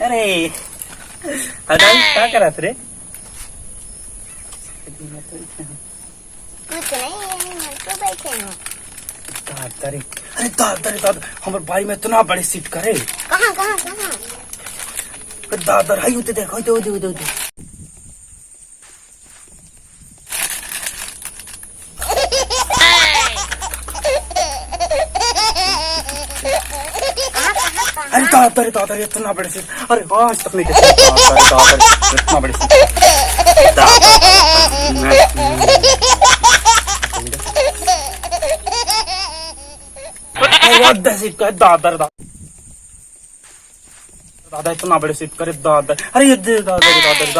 अरे अरे क्या करा रे? कुछ नहीं, तो बैठे हैं। दादरी, अरे दादरी दादा हमारे भाई में इतना बड़ी सीट करे। कहाँ कहाँ कहाँ? दादर हाई उते देखो उते अरे दादर इतना बड़ी सीट, अरे आज तक नहीं देखी दादर इतना बड़ी सीट। दादर दादा इतना बड़े सीट करे दादर, अरे ये दादर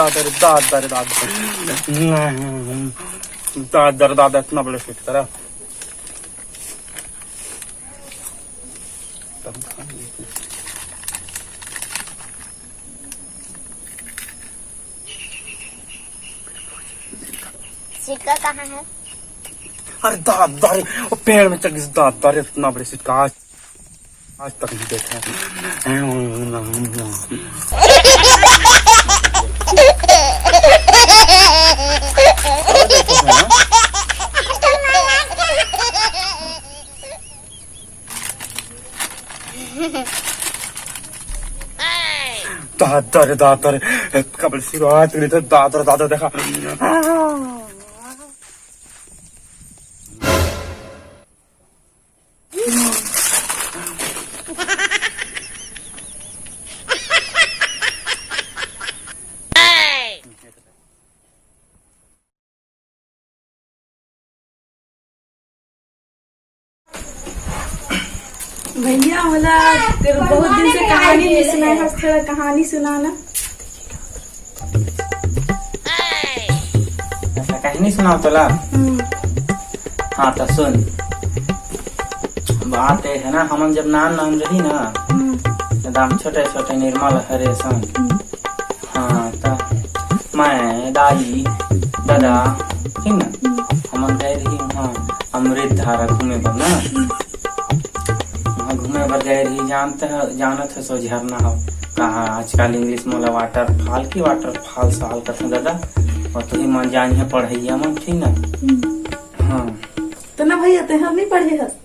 दादा इतना बड़े सीट करा। सिक्का कहाँ है? अरे दादर वो पेड़ में चढ़ दादर इतना बड़े सीट का आज तक नहीं देखा। दादर कबल सी बात नहीं तो दादर देखा। भैया मला बहुत दिन से कहानी नहीं सुनाई, बस थोड़ा कहानी सुनाना। ऐसा कहानी सुनाओ तोला? हाँ तो सुन, बात है ना, हम जब नान रही ना एकदम छोटे छोटे निर्मल हरे सन। हाँ तो मैं दाई दादा ठीक ना, हम गए रही वहाँ अमृत धारा घूमे पर ना, घूमे पर गए रही। जानत है सो झरना हो कहा आजकल इंग्लिश में वाटरफॉल की वाटरफॉल सवाल करते दादा, और तो ही मन जानिए पढ़ैया मन ठीक ना। हाँ तो ना भैया ते हम नहीं पढ़े हस।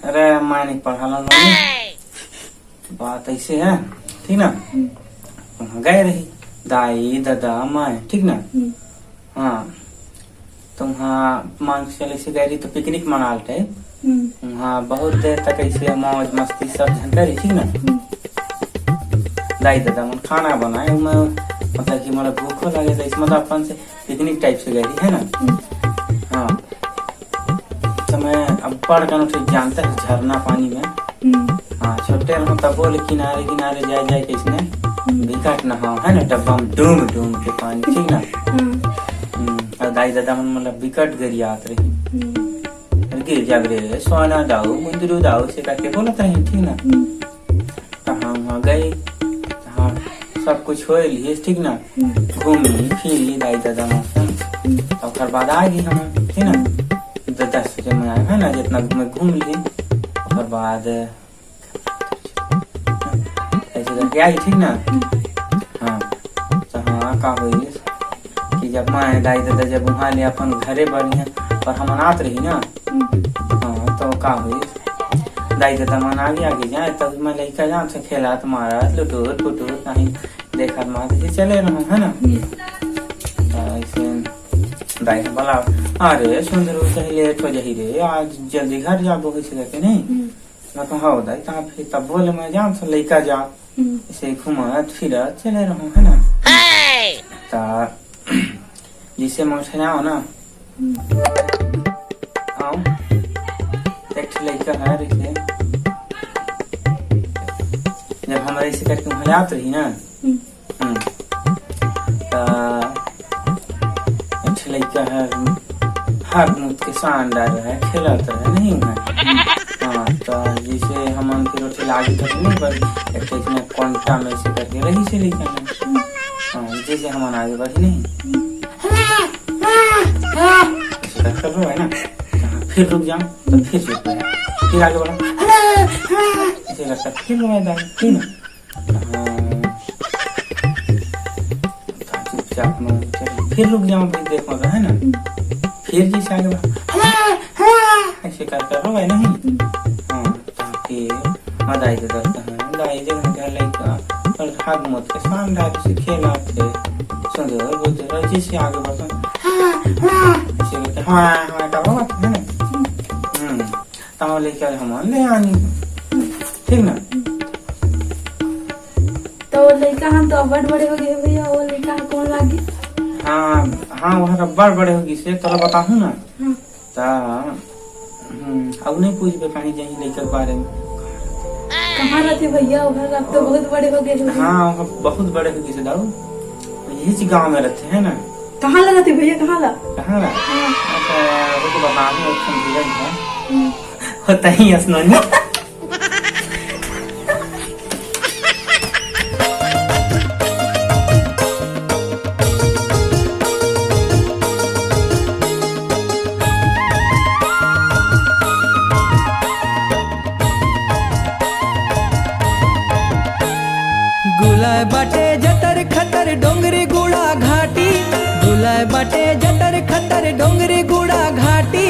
अरे मैं नहीं पढ़ा ला, बात ऐसे है ठीक ना। वहाँ गए रही दाई दादा मैं ठीक ना। हाँ तो वहाँ मान के चले से गए रही तो पिकनिक मना टाइप। हाँ बहुत देर तक ऐसे मौज मस्ती सब झंकरी ठीक ना। दाई दादा मन खाना बनाए, मैं मतलब कि मतलब भूखो लगे तो मतलब अपन से पिकनिक टाइप से गई है ना। हाँ तो मैं अब पढ़ कर उठे जानता है झरना पानी में। हाँ छोटे रहूँ तब बोले किनारे किनारे जाए किसने विकट ना हो है ना, डब्बा में डूम के पानी ठीक ना। और दाई दादा मन मतलब विकट गरियात रही, गिर जाग रे सोना दाऊ मुंदरू दाऊ से करके बोलत रही ठीक ना। तो हम वहाँ गए, हाँ सब कुछ हो लिए ठीक ना, घूमी फिरी दाई दादा मन। और बाद आ गई हम ठीक ना, 10 बजे में आए है ना, जितना घूम लिए और बाद ऐसे करके आई ठीक ना। हाँ तो हाँ का हुई कि जब मैं दाई दादा जब वहाँ ले अपन घरे बढ़िया पर हम अनाथ रही ना। हाँ तो का हुई दाई दादा मन आगे जाए तब मैं लड़का जान से खेला तुम्हारा लुटूर पुटूर नहीं देखा मार चले रहो है ना। ऐसे दाई बोला अरे सुंदर सही लेट हो जाही रे, आज जल्दी घर जाबो के नहीं। मैं कहा हो दाई फिर तब बोले मैं जान से लड़का जा ऐसे घूमत फिरत चले रहो है ना। तो जिसे मुझे ना हो ना आओ एक लड़का है रिश्ते, जब हमारे ऐसे करके वहाँ याद रही ना। हाथ मुँह के शानदार रहे, खेलत रहे नहीं है। हाँ तो जैसे हमन के रोटी लागी तक नहीं पर एक इसमें कोंटा में से करके रही से लेकिन हाँ जैसे हमन आगे बढ़ी नहीं कर लो है ना। फिर रुक जाओ तो फिर चुप रहे, फिर आगे बढ़ो ऐसे करता फिर रोएगा ठीक ना। चुपचाप में फिर रुक जाओ भाई देखो है ना। फिर जैसे आगे बढ़ो ऐसे करता रोए नहीं। हाँ तो फिर दाई दे देता है, दाई जगह लड़का और हाथ मुँह के शानदार से खेला थे सुंदर बोलते रहे जैसे आगे बढ़ो ऐसे करते हाँ हाँ का होगा है ना। ताव लेकर हम ले आनी ठीक ना। तो वो लड़का हम तो बड़ बड़े हो गए भैया, वो लड़का कौन लागे? हाँ हाँ वहाँ का बड़ बड़े होगी से तोला बताहूँ ना। ता अब नहीं पूछ बे कहीं जाही लड़का के बारे में। कहाँ रहते भैया उधर? अब तो बहुत बड़े हो गए। हाँ वहाँ बहुत बड़े होगी से दाऊ यही गाँव में रहते है ना। कहाँ रहते भैया? कहाँ ला? कहाँ ना अच्छा वो बताऊँ होता ही असनानी। गुलाय बाटे जतर खतर डोंगरी गुड़ा घाटी, गुलाय बाटे जतर खतर डोंगरी गुड़ा घाटी।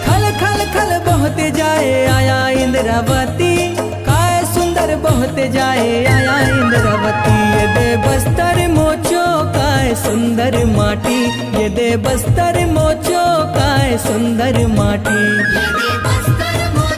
खल खल खल बहते जाए आया इंद्रावती, काय सुंदर बहते जाए आया इंद्रावती। ये दे बस्तर मोचो काय सुंदर माटी, ये दे बस्तर मोचो काय सुंदर माटी।